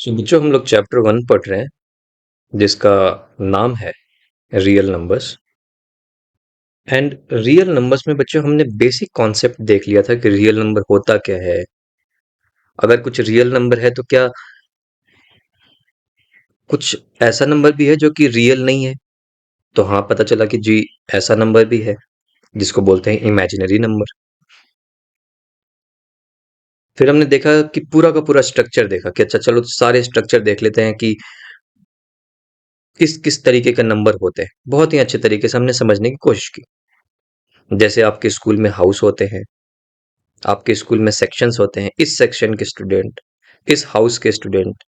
बच्चों हम लोग चैप्टर 1 पढ़ रहे हैं जिसका नाम है real numbers. And real numbers में बच्चों हमने बेसिक कॉन्सेप्ट देख लिया था कि रियल नंबर होता क्या है। अगर कुछ रियल नंबर है तो क्या कुछ ऐसा नंबर भी है जो कि रियल नहीं है। तो हाँ, पता चला कि जी ऐसा नंबर भी है जिसको बोलते हैं इमेजिनरी नंबर। फिर हमने देखा कि पूरा का पूरा स्ट्रक्चर देखा कि अच्छा चलो सारे स्ट्रक्चर देख लेते हैं कि किस किस तरीके के नंबर होते हैं। बहुत ही अच्छे तरीके से हमने समझने की कोशिश की। जैसे आपके स्कूल में हाउस होते हैं, आपके स्कूल में सेक्शंस होते हैं, इस सेक्शन के स्टूडेंट, इस हाउस के स्टूडेंट।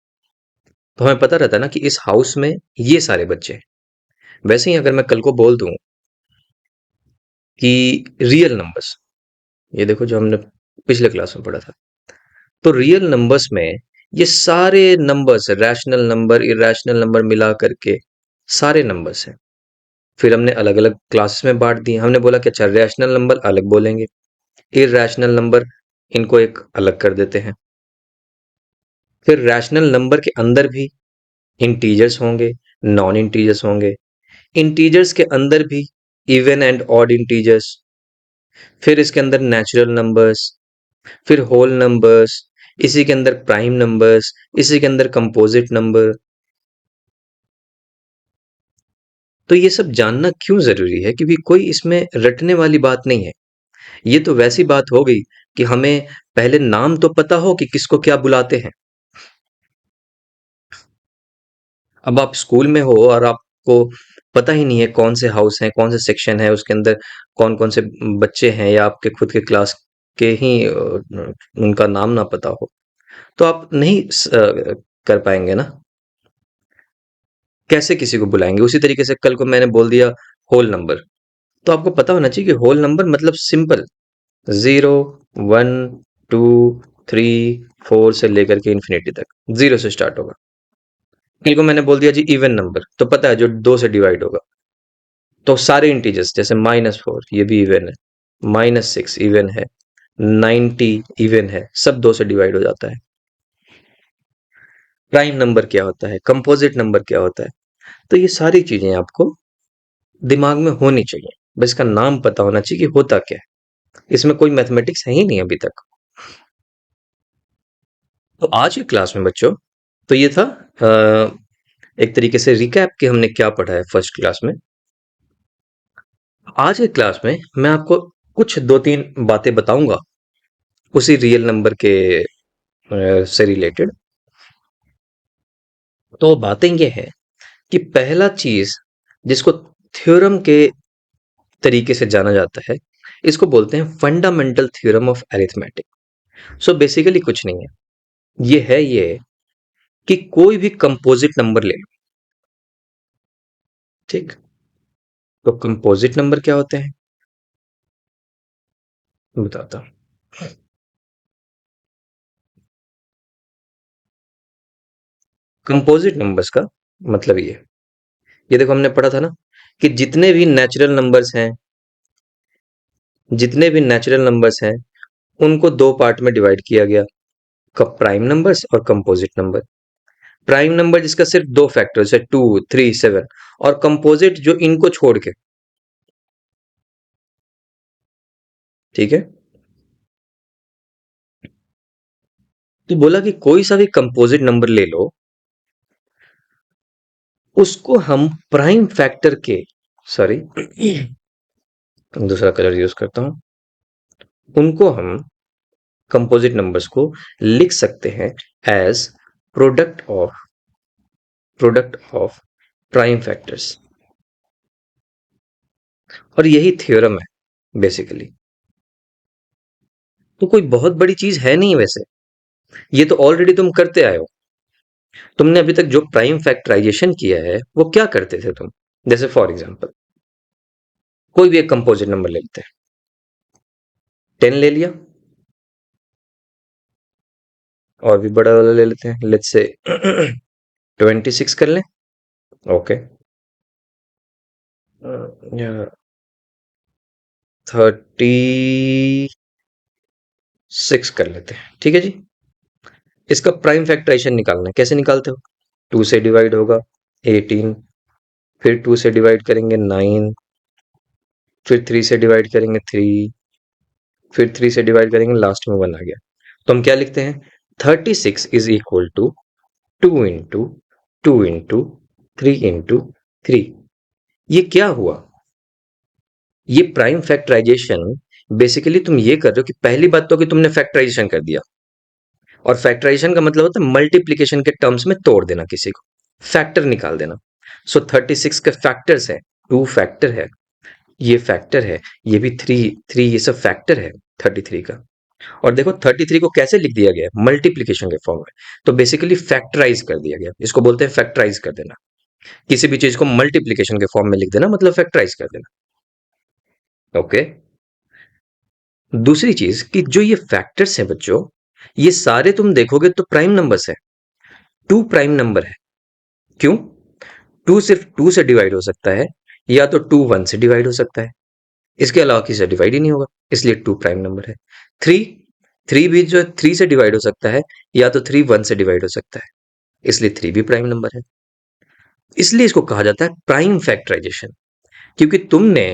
तो हमें पता रहता है ना कि इस हाउस में ये सारे बच्चे हैं। वैसे ही अगर मैं कल को बोल दूं कि रियल नंबर्स, ये देखो जो हमने पिछले क्लास में पढ़ा था, तो रियल नंबर्स में ये सारे numbers, rational number, irrational number मिला करके सारे नंबर्स हैं। फिर हमने अलग अलग क्लासेस में बांट दिए। हमने बोला कि अच्छा रैशनल नंबर अलग बोलेंगे, इरेशनल नंबर इनको एक अलग कर देते हैं। फिर रैशनल नंबर के अंदर भी इंटीजर्स होंगे, नॉन इंटीजर्स होंगे। इंटीजर्स के अंदर भी इवन एंड ऑड इंटीजर्स। फिर इसके अंदर नेचुरल नंबर्स, फिर होल नंबर्स, इसी के अंदर प्राइम नंबर्स, इसी के अंदर कंपोजिट नंबर। तो ये सब जानना क्यों जरूरी है? क्योंकि कोई इसमें रटने वाली बात नहीं है। ये तो वैसी बात हो गई कि हमें पहले नाम तो पता हो कि किसको क्या बुलाते हैं। अब आप स्कूल में हो और आपको पता ही नहीं है कौन से हाउस हैं, कौन से सेक्शन है, उसके अंदर कौन कौन से बच्चे हैं, या आपके खुद के क्लास के ही उनका नाम ना पता हो, तो आप नहीं कर पाएंगे ना। कैसे किसी को बुलाएंगे? उसी तरीके से कल को मैंने बोल दिया होल नंबर, तो आपको पता होना चाहिए कि होल नंबर मतलब सिंपल 0, 1, 2, 3, 4 से लेकर के इन्फिनिटी तक, जीरो से स्टार्ट होगा। कल को मैंने बोल दिया जी इवन नंबर, तो पता है जो 2 से डिवाइड होगा। तो सारे इंटीजर्स जैसे -4 ये भी इवन है, -6 इवन है, 90 इवन है, सब 2 से डिवाइड हो जाता है। प्राइम नंबर क्या होता है, कंपोजिट नंबर क्या होता है, तो ये सारी चीजें आपको दिमाग में होनी चाहिए। बस इसका नाम पता होना चाहिए कि होता क्या है। इसमें कोई मैथमेटिक्स है ही नहीं अभी तक। तो आज की क्लास में बच्चों, तो ये था एक तरीके से रिकैप कि हमने क्या पढ़ा है फर्स्ट क्लास में। आज की क्लास में मैं आपको कुछ 2-3 बातें बताऊंगा उसी रियल नंबर के से रिलेटेड। तो बातें ये है कि पहला चीज जिसको थ्योरम के तरीके से जाना जाता है, इसको बोलते हैं fundamental theorem of arithmetic. So basically कुछ नहीं है, ये कि कोई भी कंपोजिट नंबर ले लो। ठीक, तो कंपोजिट नंबर क्या होते हैं बताता हूं। कंपोजिट नंबर्स का मतलब ये देखो हमने पढ़ा था ना कि जितने भी नेचुरल नंबर्स हैं उनको दो पार्ट में डिवाइड किया गया, प्राइम नंबर्स और कंपोजिट नंबर। प्राइम नंबर जिसका सिर्फ दो फैक्टर्स है, 2, 3, 7, और कंपोजिट जो इनको छोड़ के। ठीक है, तो बोला कि कोई सा भी कंपोजिट नंबर ले लो, उसको हम प्राइम फैक्टर के, सॉरी दूसरा कलर यूज करता हूं, उनको हम कंपोजिट नंबर्स को लिख सकते हैं as product of prime factors. और यही थ्योरम है बेसिकली। तो कोई बहुत बड़ी चीज है नहीं वैसे, ये तो ऑलरेडी तुम करते आए हो। तुमने अभी तक जो प्राइम फैक्टराइजेशन किया है वो क्या करते थे तुम? जैसे फॉर एग्जांपल कोई भी एक कंपोजिट नंबर ले लेते हैं, 10 ले लिया, और भी बड़ा वाला ले लेते हैं, लेट्स से 26 कर लें। ओके, या 36 कर लेते हैं, ठीक है जी। इसका प्राइम फैक्टराइजेशन निकालना है। कैसे निकालते हो? 2 से डिवाइड होगा 18, फिर 2 से डिवाइड करेंगे 9, फिर 3 से डिवाइड करेंगे 3, फिर 3 से डिवाइड करेंगे, लास्ट में 1 आ गया। तो हम क्या लिखते हैं? 36 is equal to 2 into 2 into 3 into 3। ये क्या हुआ? ये प्राइम फैक्टराइजेशन बेसिकली तुम ये कर रहे हो कि पहली बात तो कि तुमने फैक्टराइजेशन कर दिया, और फैक्टराइजेशन का मतलब होता है मल्टीप्लीकेशन के टर्म्स में तोड़ देना किसी को, फैक्टर निकाल देना। सो 36 के फैक्टर्स है, 2 फैक्टर है, ये फैक्टर है, ये भी 3 ये सब फैक्टर है 33 का। और देखो 33 को कैसे लिख दिया गया? मल्टीप्लीकेशन के फॉर्म में। तो बेसिकली फैक्टराइज कर दिया गया, इसको बोलते हैं फैक्टराइज कर देना। किसी भी चीज को मल्टीप्लीकेशन के फॉर्म में लिख देना मतलब फैक्टराइज कर देना। ओके। दूसरी चीज कि जो ये फैक्टर्स हैं बच्चों, ये सारे तुम देखोगे तो प्राइम नंबर्स है। 2 प्राइम नंबर है। क्यों? 2 सिर्फ 2 से डिवाइड हो सकता है, या तो 2 1 से डिवाइड हो सकता है, इसके अलावा किसी से डिवाइड ही नहीं होगा, इसलिए 2 प्राइम नंबर है। 3 3 भी जो 3 से डिवाइड हो सकता है, या तो 3 1 से डिवाइड हो सकता है, इसलिए 3 भी प्राइम नंबर है। इसलिए इसको कहा जाता है प्राइम फैक्टराइजेशन, क्योंकि तुमने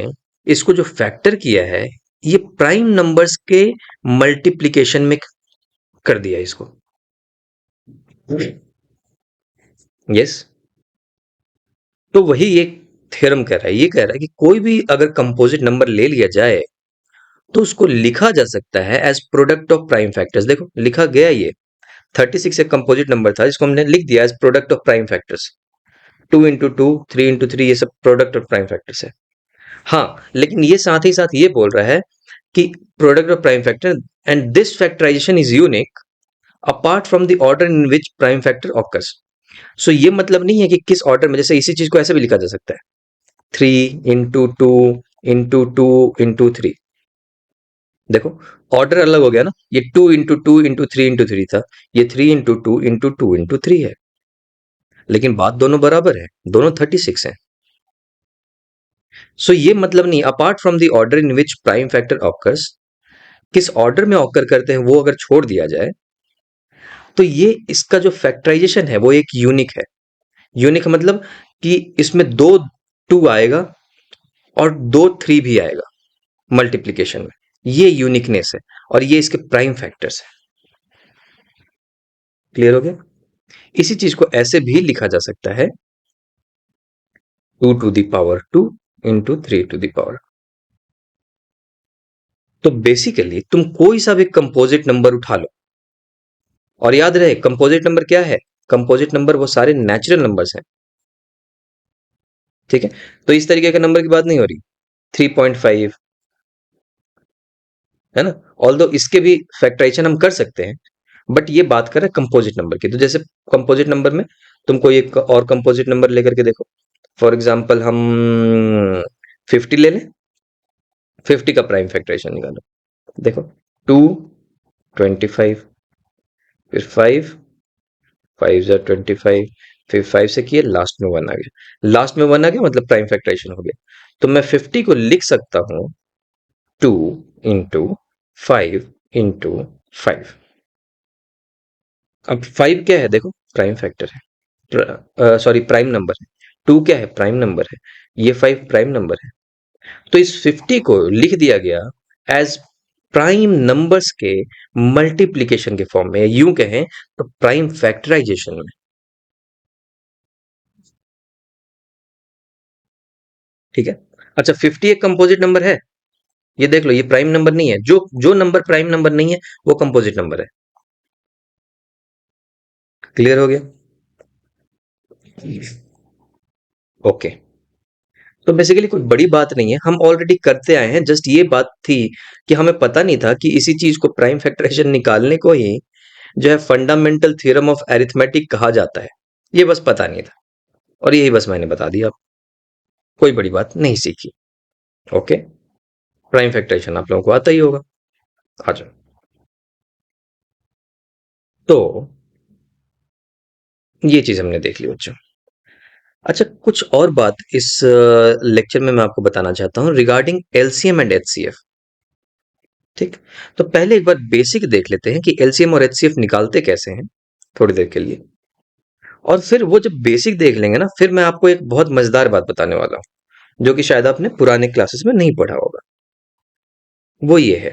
इसको जो फैक्टर किया है, ये प्राइम नंबर्स के मल्टीप्लिकेशन में कर दिया इसको। यस। तो वही एक थ्योरम कह रहा है, ये कह रहा है कि कोई भी अगर कंपोजिट नंबर ले लिया जाए तो उसको लिखा जा सकता है as product of prime factors. देखो लिखा गया, ये 36 एक कंपोजिट नंबर था जिसको हमने लिख दिया as product of prime factors. 2 into 2 3 into 3 ये सब प्रोडक्ट ऑफ प्राइम फैक्टर्स है। हाँ, लेकिन ये साथ ही साथ ये बोल रहा है कि product of prime factor and this factorization is unique apart from the order in which prime factor occurs. So ये मतलब नहीं है कि किस ऑर्डर में, जैसे इसी चीज को ऐसे भी लिखा जा सकता है 3 इंटू 2 इंटू 2 इंटू 3। देखो ऑर्डर अलग हो गया ना, ये 2 इंटू 2 इंटू 3 इंटू 3 था, ये 3 इंटू 2 इंटू 2 इंटू 3 है, लेकिन बात दोनों बराबर है, दोनों 36 है। सो ये मतलब नहीं, apart from the order in which prime factor occurs, किस ऑर्डर में ऑकर करते हैं वो अगर छोड़ दिया जाए, तो ये इसका जो फैक्टराइजेशन है वो एक यूनिक है। यूनिक मतलब कि इसमें 2 2 आएगा और 2 3 भी आएगा मल्टीप्लीकेशन में, ये यूनिकनेस है, और ये इसके प्राइम फैक्टर्स है। क्लियर हो गया? इसी चीज को ऐसे भी लिखा जा सकता है 2 to the power 2 into 3 to the power. तो बेसिकली तुम कोई सा भी कंपोजिट नंबर उठा लो, और याद रहे कंपोजिट नंबर क्या है? कंपोजिट नंबर वो सारे नेचुरल नंबर्स हैं। ठीक है, तो इस तरीके का नंबर की बात नहीं हो रही 3.5, है ना। ऑल्दो इसके भी फैक्टराइजेशन हम कर सकते हैं, बट ये बात कर रहे हैं कंपोजिट नंबर की। तो जैसे कंपोजिट नंबर में तुम कोई एक और कंपोजिट नंबर लेकर के देखो। फॉर एग्जाम्पल हम 50 ले लें, 50 का प्राइम फैक्टराइजेशन निकालो। देखो 2 25, फिर 5 5 जा 25, फिर 5 से किए, लास्ट में 1 आ गया, लास्ट में 1 आ गया मतलब प्राइम फैक्टराइजेशन हो गया। तो मैं 50 को लिख सकता हूं 2 इंटू 5 इंटू 5। अब 5 क्या है? देखो प्राइम फैक्टर है, सॉरी प्राइम नंबर है। 2 क्या है? प्राइम नंबर है। ये 5 प्राइम नंबर है। तो इस 50 को लिख दिया गया एज प्राइम नंबर्स के मल्टीप्लीकेशन के फॉर्म में, यूं कहें तो प्राइम फैक्टराइजेशन में। ठीक है। अच्छा 50 एक कंपोजिट नंबर है, ये देख लो, ये प्राइम नंबर नहीं है। जो जो नंबर प्राइम नंबर नहीं है वो कंपोजिट नंबर है। क्लियर हो गया? ओके। तो बेसिकली कोई बड़ी बात नहीं है, हम ऑलरेडी करते आए हैं। जस्ट ये बात थी कि हमें पता नहीं था कि इसी चीज को प्राइम फैक्टराइजेशन निकालने को ही जो है फंडामेंटल थ्योरम ऑफ अरिथमेटिक कहा जाता है। ये बस पता नहीं था, और यही बस मैंने बता दिया। कोई बड़ी बात नहीं सीखी। ओके। प्राइम फैक्टराइजेशन आप लोगों को आता ही होगा। आ जाओ। तो ये चीज हमने देख ली बच्चों। अच्छा कुछ और बात इस लेक्चर में मैं आपको बताना चाहता हूं रिगार्डिंग एलसीएम एंड एचसीएफ। ठीक। तो पहले एक बार बेसिक देख लेते हैं कि एलसीएम और एचसीएफ निकालते कैसे हैं। थोड़ी देर के लिए। और फिर वो जब बेसिक देख लेंगे ना, फिर मैं आपको एक बहुत मजेदार बात बताने वाला हूँ, जो कि शायद आपने पुराने क्लासेस में नहीं पढ़ा होगा। वो ये है,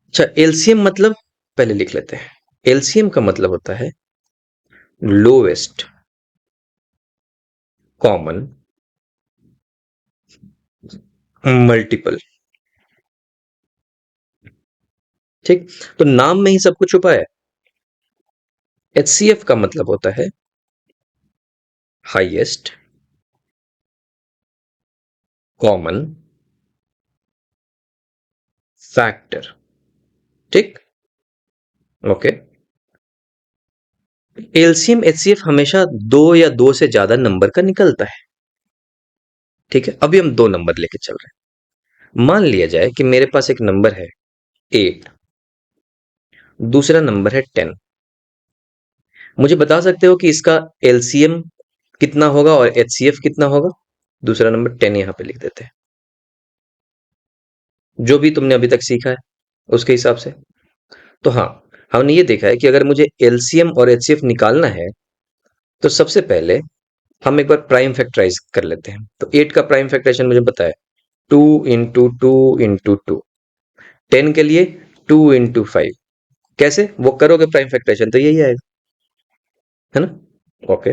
अच्छा एलसीएम मतलब, पहले लिख लेते हैं। एलसीएम का मतलब होता है लोएस्ट कॉमन मल्टीपल। ठीक, तो नाम में ही सब कुछ छुपा है। एचसीएफ का मतलब होता है हाईएस्ट कॉमन फैक्टर। ठीक, ओके। एलसीएम एचसीएफ हमेशा दो या दो से ज्यादा नंबर का निकलता है। ठीक है, अभी हम दो नंबर लेके चल रहे हैं। मान लिया जाए कि मेरे पास एक नंबर है 8, दूसरा नंबर है 10। मुझे बता सकते हो कि इसका एलसीएम कितना होगा और एचसीएफ कितना होगा? दूसरा नंबर 10 यहां पे लिख देते हैं, जो भी तुमने अभी तक सीखा है उसके हिसाब से। तो हाँ, हमने ये देखा है कि अगर मुझे एलसीएम और एचसीएफ निकालना है, तो सबसे पहले हम एक बार प्राइम फैक्टराइज कर लेते हैं। तो 8 का प्राइम फैक्टराइजेशन मुझे पता है, 2 × 2 × 2। 10 के लिए 2 × 5। कैसे वो करोगे प्राइम फैक्टराइजेशन, तो यही आएगा, है ना? ओके।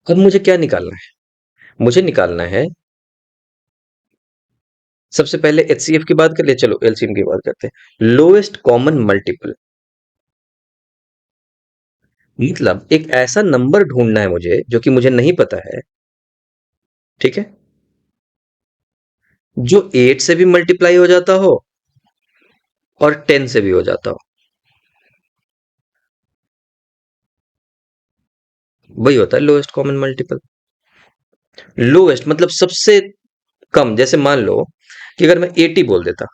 अब मुझे क्या निकालना है? मुझे निकालना है, सबसे पहले एचसीएफ की बात कर ले, चलो एलसीएम की बात करते हैं। लोएस्ट कॉमन मल्टीपल, मतलब एक ऐसा नंबर ढूंढना है मुझे जो कि मुझे नहीं पता है। ठीक है, जो 8 से भी मल्टीप्लाई हो जाता हो और 10 से भी हो जाता हो। वही होता है लोएस्ट कॉमन मल्टीपल। लोएस्ट मतलब सबसे कम। जैसे मान लो कि अगर मैं 80 बोल देता,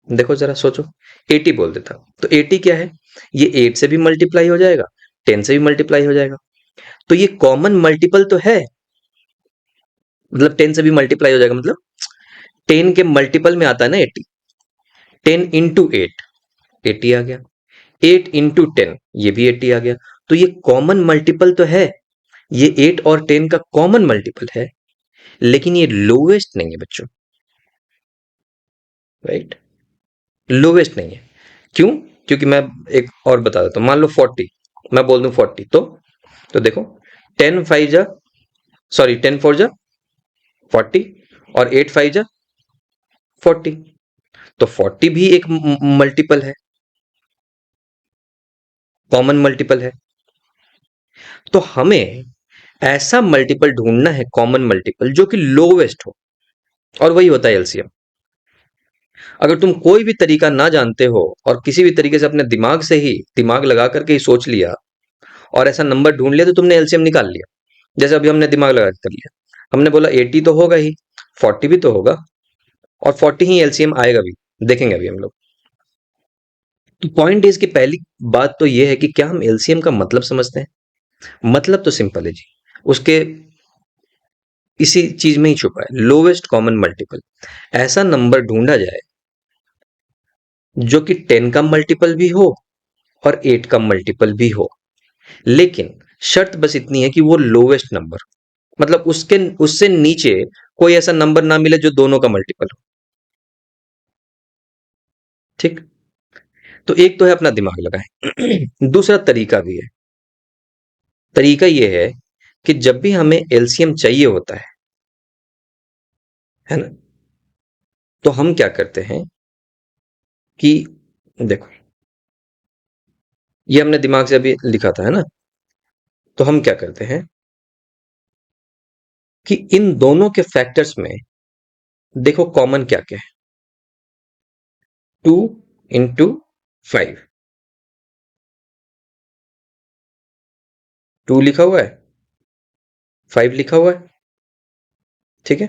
देखो जरा सोचो, 80 बोल देता, तो 80 क्या है? ये 8 से भी मल्टीप्लाई हो जाएगा, 10 से भी मल्टीप्लाई हो जाएगा। तो ये कॉमन मल्टीपल तो है, मतलब 10 से भी मल्टीप्लाई हो जाएगा, मतलब 10 के मल्टीपल में आता है ना 80। 10 × 8 80 आ गया, 8 × 10 ये भी 80 आ गया। तो ये कॉमन मल्टीपल तो है, ये 8 और 10 का कॉमन मल्टीपल है, लेकिन ये लोवेस्ट नहीं है बच्चों। राइट, लोवेस्ट नहीं है। क्यों? क्योंकि मैं एक और बता देता हूं। मान लो 40, मैं बोल दूं 40, तो देखो, 10 5 जा, सॉरी 10 4 जा 40, और 8 5 जा 40। तो 40 भी एक मल्टीपल है, कॉमन मल्टीपल है। तो हमें ऐसा मल्टीपल ढूंढना है, कॉमन मल्टीपल, जो कि लोवेस्ट हो, और वही होता है एलसीएम। अगर तुम कोई भी तरीका ना जानते हो और किसी भी तरीके से अपने दिमाग से ही, दिमाग लगा करके ही सोच लिया और ऐसा नंबर ढूंढ लिया, तो तुमने एलसीएम निकाल लिया। जैसे अभी हमने दिमाग लगा के कर लिया, हमने बोला 80 तो होगा ही, 40 भी तो होगा, और 40 ही एलसीएम आएगा भी, देखेंगे अभी हम लोग। तो पॉइंट इज कि पहली बात तो ये है कि क्या हम एलसीएम का मतलब समझते हैं? मतलब तो सिंपल है जी, उसके इसी चीज में ही छुपा है, लोवेस्ट कॉमन मल्टीपल। ऐसा नंबर ढूंढा जाए जो कि 10 का मल्टीपल भी हो और 8 का मल्टीपल भी हो, लेकिन शर्त बस इतनी है कि वो लोवेस्ट नंबर, मतलब उसके उससे नीचे कोई ऐसा नंबर ना मिले जो दोनों का मल्टीपल हो। ठीक, तो एक तो है अपना दिमाग लगाएं। दूसरा तरीका भी है। तरीका ये है कि जब भी हमें एलसीएम चाहिए होता है ना, तो हम क्या करते हैं कि देखो, ये हमने दिमाग से अभी लिखा था, है ना? तो हम क्या करते हैं कि इन दोनों के फैक्टर्स में देखो कॉमन क्या क्या है। 2 × 5, 2 लिखा हुआ है, 5 लिखा हुआ है। ठीक है,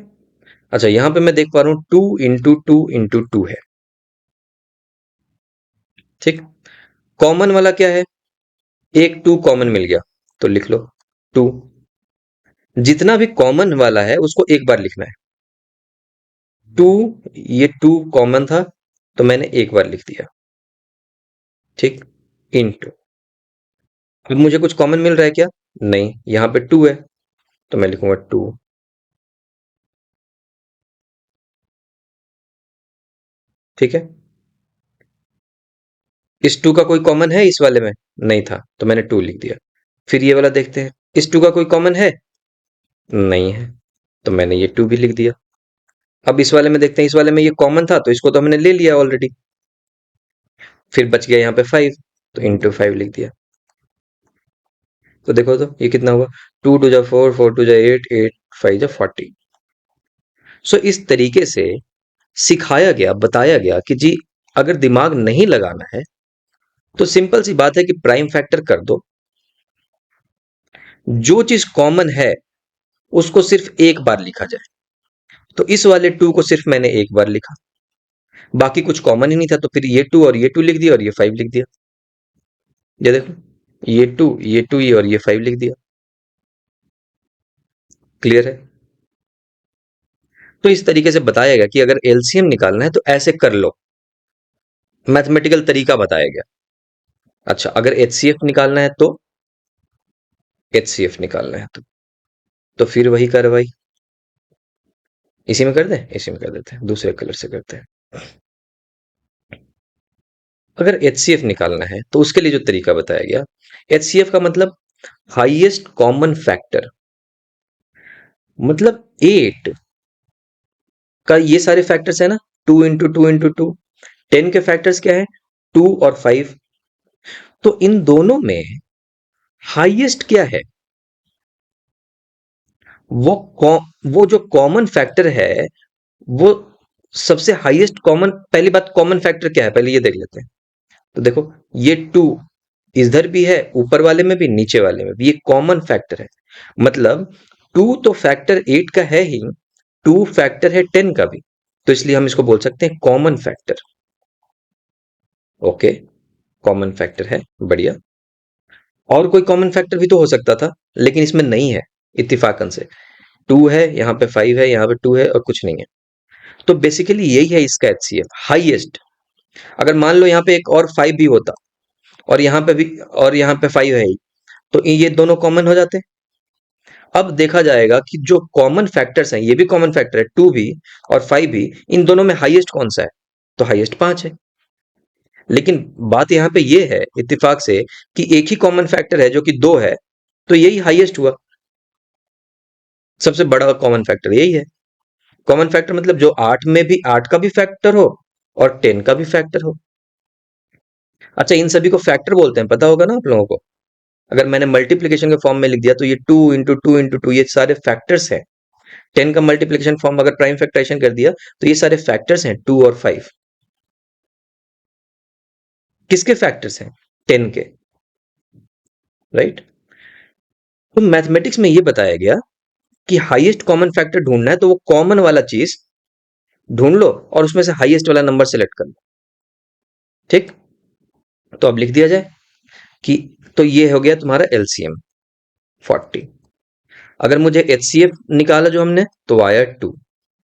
अच्छा यहां पे मैं देख पा रहा हूं 2 × 2 × 2 है। ठीक, कॉमन वाला क्या है? एक 2 कॉमन मिल गया, तो लिख लो 2। जितना भी कॉमन वाला है उसको एक बार लिखना है। 2, ये 2 कॉमन था, तो मैंने एक बार लिख दिया। ठीक, इंटू। अब मुझे कुछ कॉमन मिल रहा है क्या? नहीं, यहां पे 2 है तो मैं लिखूंगा 2। ठीक है, इस 2 का कोई कॉमन है इस वाले में? नहीं था तो मैंने 2 लिख दिया। फिर ये वाला देखते हैं, इस 2 का कोई कॉमन है? नहीं है तो मैंने ये 2 भी लिख दिया। अब इस वाले में देखते हैं, इस वाले में ये कॉमन था तो इसको तो हमने ले लिया ऑलरेडी। फिर बच गया यहाँ पे 5 तो इंटू 5 लिख दिया। तो देखो तो ये कितना हुआ, 2 टू जा 4, 4 टू जा 8, 8 5 जा 40। सो इस तरीके से सिखाया गया, बताया गया कि जी अगर दिमाग नहीं लगाना है तो सिंपल सी बात है कि प्राइम फैक्टर कर दो, जो चीज कॉमन है उसको सिर्फ एक बार लिखा जाए। तो इस वाले 2 को सिर्फ मैंने एक बार लिखा, बाकी कुछ कॉमन ही नहीं था, तो फिर ये 2 और ये 2 लिख दिया और ये 5 लिख दिया। ये देखो, ये 2 ये 2 ये और ये 5 लिख दिया। क्लियर है? तो इस तरीके से बताया गया कि अगर एलसीएम निकालना है तो ऐसे कर लो, मैथमेटिकल तरीका बताया गया। अच्छा, अगर एचसीएफ निकालना है तो एचसीएफ निकालना है तो फिर वही कार्रवाई इसी में कर दें, इसी में कर देते हैं, दूसरे कलर से करते हैं। अगर एचसीएफ निकालना है तो उसके लिए जो तरीका बताया गया, एचसीएफ का मतलब हाईएस्ट कॉमन फैक्टर, मतलब 8 का ये सारे फैक्टर्स है ना, 2 इंटू 2 इंटू 2, 10 के फैक्टर्स क्या है, 2 और 5। तो इन दोनों में हाईएस्ट क्या है, वो वो जो कॉमन फैक्टर है वो सबसे हाईएस्ट कॉमन, पहली बात कॉमन फैक्टर क्या है पहले ये देख लेते हैं। तो देखो, ये 2 इधर भी है, ऊपर वाले में भी, नीचे वाले में भी, ये कॉमन फैक्टर है। मतलब 2 तो फैक्टर 8 का है ही, 2 फैक्टर है 10 का भी, तो इसलिए हम इसको बोल सकते हैं common factor. Okay, common factor है, बढ़िया। और कोई कॉमन फैक्टर भी तो हो सकता था, लेकिन इसमें नहीं है इत्तेफाकन से। 2 है, यहाँ पे 5 है, यहाँ पे 2 है और कुछ नहीं है। तो बेसिकली यही है इसका एचसीएफ हाईएस्ट। अगर मान लो यहाँ पे एक और 5 भी होता और यहाँ पे भी, और यहाँ पे 5 है ही, तो ये दोनों कॉमन हो जाते। अब देखा जाएगा कि जो कॉमन फैक्टर्स हैं, ये भी कॉमन फैक्टर है 2 भी और 5 भी, इन दोनों में हाईएस्ट कौन सा है, तो हाईएस्ट 5 है। लेकिन बात यहाँ पे ये है इत्तेफाक से कि एक ही कॉमन फैक्टर है जो कि 2 है, तो यही हाईएस्ट हुआ। सबसे बड़ा कॉमन फैक्टर यही है। कॉमन फैक्टर मतलब जो 8 में भी 8 का भी फैक्टर हो और 10 का भी फैक्टर हो। अच्छा, इन सभी को फैक्टर बोलते हैं, पता होगा ना आप लोगों को। अगर मैंने मल्टीप्लिकेशन के फॉर्म में लिख दिया तो ये 2 इंटू 2 इंटू 2 ये सारे फैक्टर्स हैं। 10 का मल्टीप्लिकेशन फॉर्म अगर प्राइम फैक्टराइजेशन कर दिया तो ये सारे फैक्टर्स हैं, 2 और 5। किसके फैक्टर्स हैं? 10 के, राइट। तो मैथमेटिक्स में ये बताया गया कि हाईएस्ट कॉमन फैक्टर ढूंढना है तो वो कॉमन वाला चीज ढूंढ लो और उसमें से हाईएस्ट वाला नंबर सेलेक्ट कर लो। ठीक, तो अब लिख दिया जाए कि तो ये हो गया तुम्हारा एलसीएम 40। अगर मुझे एचसीएफ निकाला जो हमने तो आया 2,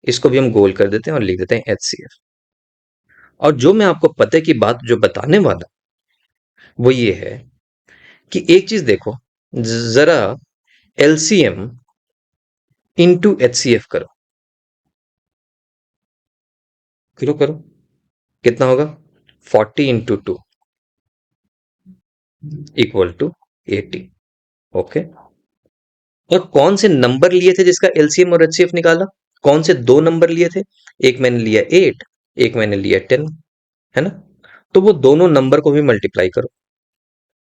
इसको भी हम गोल कर देते हैं और लिख देते हैं एचसीएफ। और जो मैं आपको पते की बात जो बताने वाला वो ये है कि एक चीज देखो, जरा एलसीएम इंटू एचसीएफ करो, करो करो, कितना होगा, 40 इंटू 2 इक्वल टू 80। ओके, और कौन से नंबर लिए थे जिसका एलसीएम और एचसीएफ निकाला? कौन से दो नंबर लिए थे? एक मैंने लिया 8, एक मैंने लिया 10, है ना। तो वो दोनों नंबर को भी मल्टीप्लाई करो।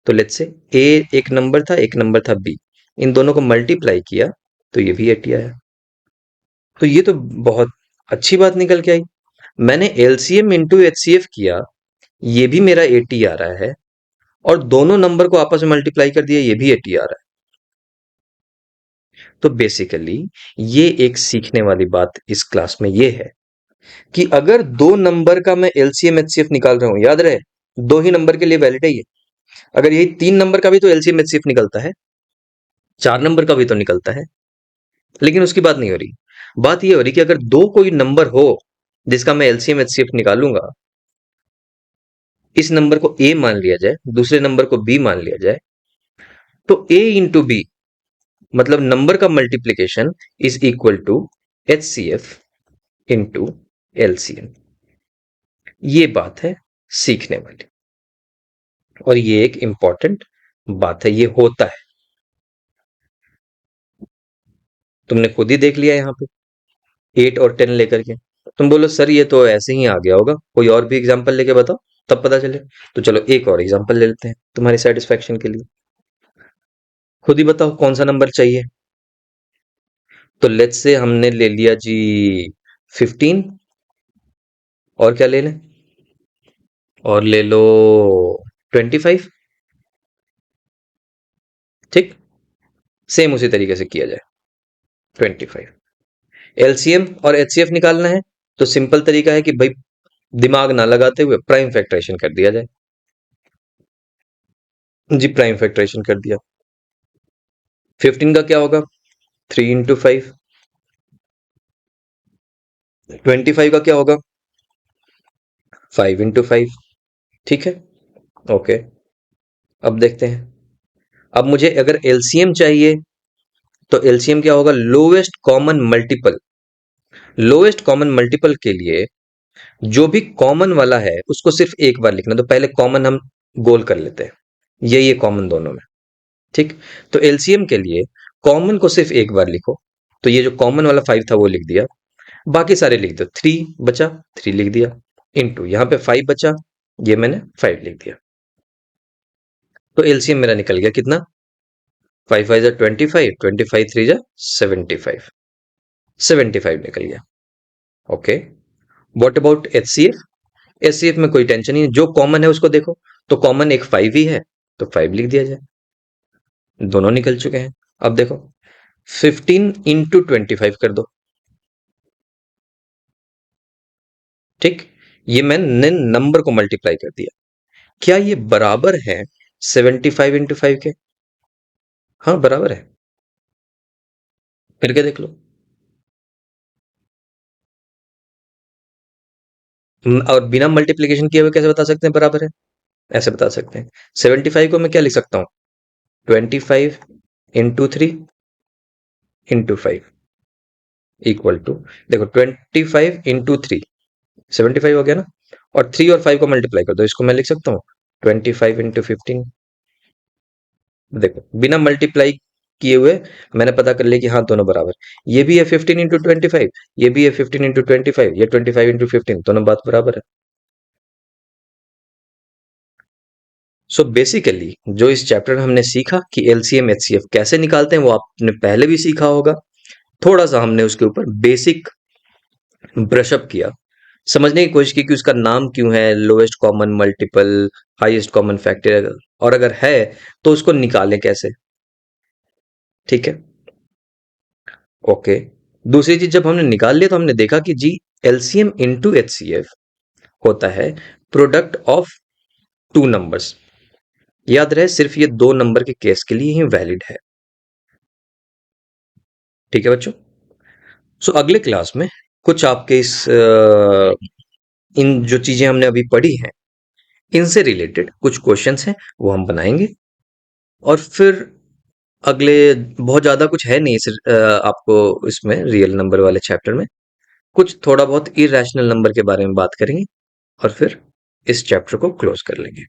तो लेट्स से ए एक नंबर था, एक नंबर था बी, इन दोनों को मल्टीप्लाई किया तो ये भी 80 आया। तो ये तो बहुत अच्छी बात निकल के आई। मैंने एलसीएम इंटू एचसीएफ किया, ये भी मेरा 80 आ रहा है, और दोनों नंबर को आपस में मल्टीप्लाई कर दिया, ये भी 80 आ रहा है। तो बेसिकली ये एक सीखने वाली बात इस क्लास में ये है कि अगर दो नंबर का मैं एलसीएम एचसीएफ निकाल रहा हूं, याद रहे दो ही नंबर के लिए वैलिड है ये। अगर यही 3 नंबर का भी तो एलसीएम एचसीएफ निकलता है, 4 नंबर का भी तो निकलता है। लेकिन उसकी बात नहीं हो रही, बात ये हो रही कि अगर दो कोई नंबर हो जिसका मैं एलसीएम एचसीएफ निकालूंगा इस नंबर को a मान लिया जाए, दूसरे नंबर को b मान लिया जाए, तो a इंटू बी मतलब नंबर का multiplication is equal to HCF into LCM। ये बात है सीखने वाली, और ये एक इंपॉर्टेंट बात है, ये होता है। तुमने खुद ही देख लिया यहाँ पे 8 और 10 लेकर के। तुम बोलो सर ये तो ऐसे ही आ गया होगा, कोई और भी एग्जांपल लेके बताओ तब पता चले। तो चलो एक और एग्जांपल ले लेते हैं तुम्हारी सेटिस्फेक्शन के लिए। खुद ही बताओ कौन सा नंबर चाहिए। तो लेट्स से हमने ले लिया जी 15, और क्या ले लें, और ले लो 25। ठीक, सेम उसी तरीके से किया जाए। 25 एलसीएम और एचसीएफ निकालना है, तो सिंपल तरीका है कि भाई दिमाग ना लगाते हुए प्राइम फैक्टराइजेशन कर दिया जाए। जी प्राइम फैक्टराइजेशन कर दिया। 15 का क्या होगा, 3 × 5। 25 का क्या होगा, 5 × 5। ठीक है, ओके। अब देखते हैं, अब मुझे अगर एलसीएम चाहिए, तो एलसीएम क्या होगा, lowest common multiple. Lowest common multiple के लिए जो भी कॉमन वाला है उसको सिर्फ एक बार लिखना, तो पहले कॉमन हम गोल कर लेते हैं, ये कॉमन दोनों में। ठीक, तो एलसीएम के लिए कॉमन को सिर्फ एक बार लिखो, तो ये जो कॉमन वाला 5 था वो लिख दिया, बाकी सारे लिख दो। 3 बचा, 3 लिख दिया, इंटू यहाँ पे 5 बचा, ये मैंने 5 लिख दिया। तो एलसीएम मेरा निकल गया कितना, 5 5 जा 25, 25 3 जा 75, 75 निकल गया। Okay, what about HCF. HCF में कोई टेंशन नहीं है, जो कॉमन है उसको देखो, तो कॉमन एक 5 ही है, तो 5 लिख दिया जाए, दोनों निकल चुके हैं। अब देखो 15 इंटू 25 कर दो। ठीक, ये मैंने नंबर को मल्टीप्लाई कर दिया, क्या ये बराबर है 75 × 5 के। हाँ बराबर है, करके देख लो। और बिना मल्टीप्लीकेशन किए हुए कैसे बता सकते हैं बराबर है, ऐसे बता सकते हैं। 75 को मैं क्या लिख सकता हूँ, 25 × 3 × 5 इक्वल टू, देखो 25 × 3 75 हो गया ना, और 3 और 5 को मल्टीप्लाई कर दो, इसको मैं लिख सकता हूँ 25 × 15। देखो बिना मल्टीप्लाई किए हुए मैंने पता कर लिया कि हाँ दोनों बराबर। ये भी है 15 × 25, ये भी है 15 × 25, ये 25 × 15, दोनों बात बराबर है। सो बेसिकली जो इस चैप्टर में हमने सीखा कि एलसीएम एचसीएफ कैसे निकालते हैं, वो आपने पहले भी सीखा होगा। थोड़ा सा हमने उसके ऊपर बेसिक ब्रशअप किया, समझने की कोशिश की कि उसका नाम क्यों है lowest common multiple, highest common factor, और अगर है तो उसको निकालें कैसे। ठीक है, ओके। दूसरी चीज, जब हमने निकाल लिया तो हमने देखा कि जी एलसीएम इंटू एचसीएफ होता है प्रोडक्ट ऑफ टू नंबर्स। याद रहे सिर्फ ये दो नंबर के केस के लिए ही वैलिड है। ठीक है बच्चों, सो अगले क्लास में कुछ आपके इस इन जो चीजें हमने अभी पढ़ी हैं इनसे रिलेटेड कुछ क्वेश्चंस हैं वो हम बनाएंगे, और फिर अगले, बहुत ज्यादा कुछ है नहीं आपको इसमें रियल नंबर वाले चैप्टर में, कुछ थोड़ा बहुत इरेशनल नंबर के बारे में बात करेंगे, और फिर इस चैप्टर को क्लोज कर लेंगे।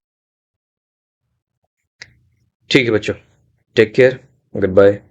ठीक है बच्चों, टेक केयर, गुड बाय।